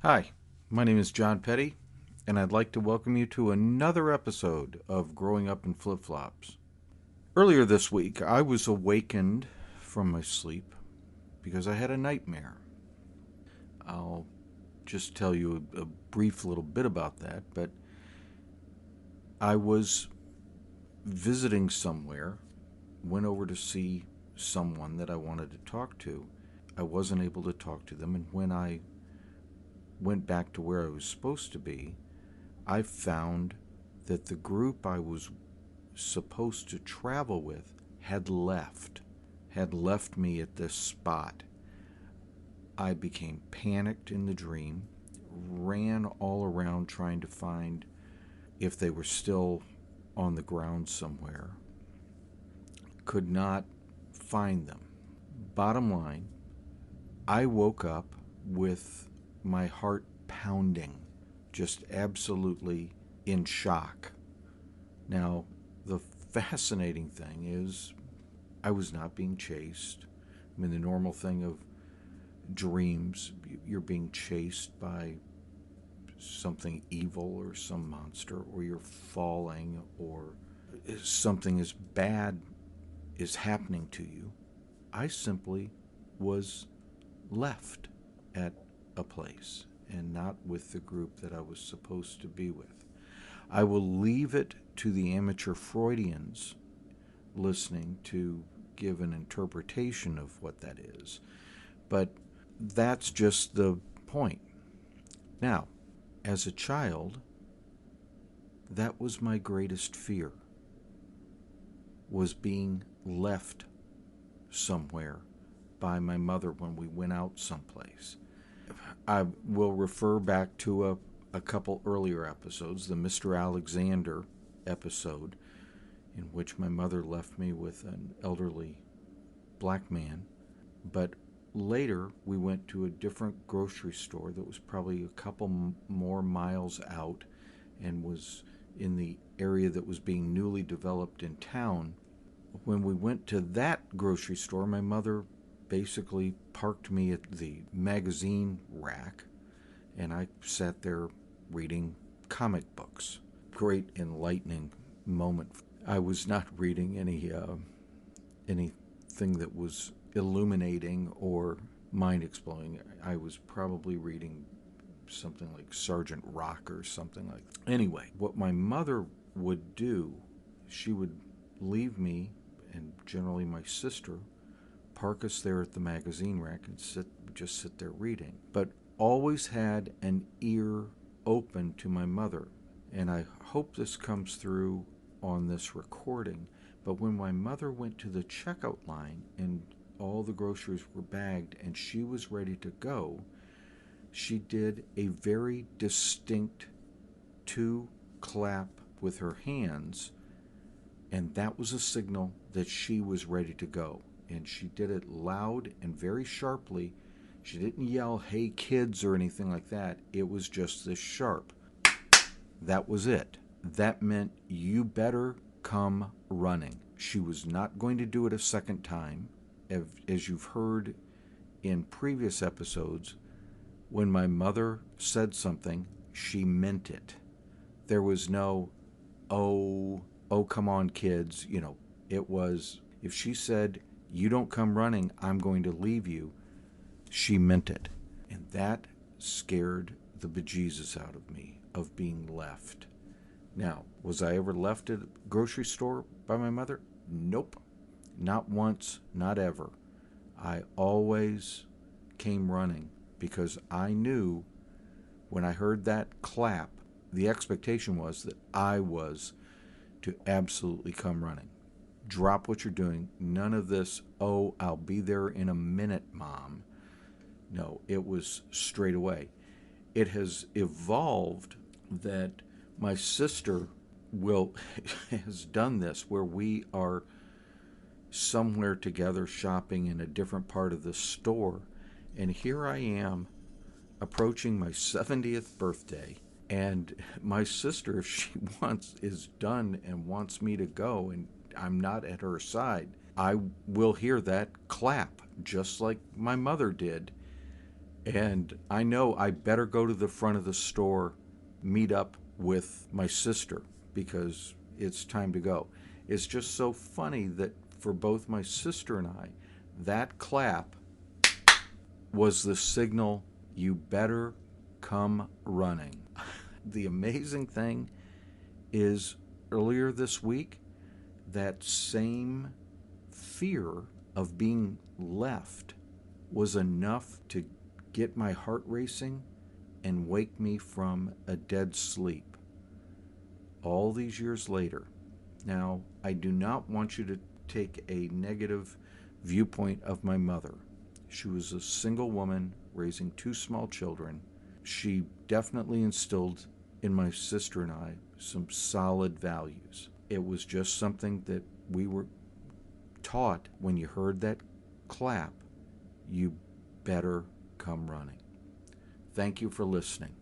Hi, my name is John Petty, and I'd like to welcome you to another episode of Growing Up in Flip Flops. Earlier this week, I was awakened from my sleep because I had a nightmare. I'll just tell you a brief little bit about that, but I was visiting somewhere, went over to see someone that I wanted to talk to. I wasn't able to talk to them, and when I went back to where I was supposed to be, I found that the group I was supposed to travel with had left me at this spot. I became panicked in the dream, ran all around trying to find if they were still on the ground somewhere, could not find them. Bottom line, I woke up with my heart pounding, just absolutely in shock. Now, the fascinating thing is I was not being chased. I mean, the normal thing of dreams, you're being chased by something evil or some monster, or you're falling, or something as bad is happening to you. I simply was left at a place and not with the group that I was supposed to be with. I will leave it to the amateur Freudians listening to give an interpretation of what that is. But that's just the point. Now, as a child, that was my greatest fear, was being left somewhere by my mother when we went out someplace. I will refer back to a couple earlier episodes, the Mr. Alexander episode, in which my mother left me with an elderly black man. But later, we went to a different grocery store that was probably a couple more miles out and was in the area that was being newly developed in town. When we went to that grocery store, my mother basically parked me at the magazine rack, and I sat there reading comic books. Great enlightening moment. I was not reading anything that was illuminating or mind exploding. I was probably reading something like Sergeant Rock or something like that. Anyway, what my mother would do, she would leave me and generally my sister, park us there at the magazine rack and just sit there reading. But always had an ear open to my mother. And I hope this comes through on this recording. But when my mother went to the checkout line and all the groceries were bagged and she was ready to go, she did a very distinct 2 clap with her hands, and that was a signal that she was ready to go. And she did it loud and very sharply. She didn't yell, "Hey kids," or anything like that. It was just this sharp. That was it. That meant you better come running. She was not going to do it a second time. As you've heard in previous episodes, when my mother said something, she meant it. There was no, oh, come on, kids. It was, if she said, "You don't come running, I'm going to leave you," she meant it. And that scared the bejesus out of me, of being left. Now, was I ever left at a grocery store by my mother? Nope. Not once, not ever. I always came running because I knew when I heard that clap, the expectation was that I was to absolutely come running. Drop what you're doing. None of this, "Oh, I'll be there in a minute, Mom." No, it was straight away. It has evolved that my sister has done this, where we are somewhere together shopping in a different part of the store, and here I am approaching my 70th birthday, and my sister, if she is done and wants me to go and I'm not at her side, I will hear that clap just like my mother did, And I know I better go to the front of the store, meet up with my sister because it's time to go. It's just so funny that for both my sister and I, that clap was the signal, you better come running. The amazing thing is, earlier this week, that same fear of being left was enough to get my heart racing and wake me from a dead sleep all these years later. Now, I do not want you to take a negative viewpoint of my mother. She was a single woman raising two small children. She definitely instilled in my sister and I some solid values. It was just something that we were taught. When you heard that clap, you better come running. Thank you for listening.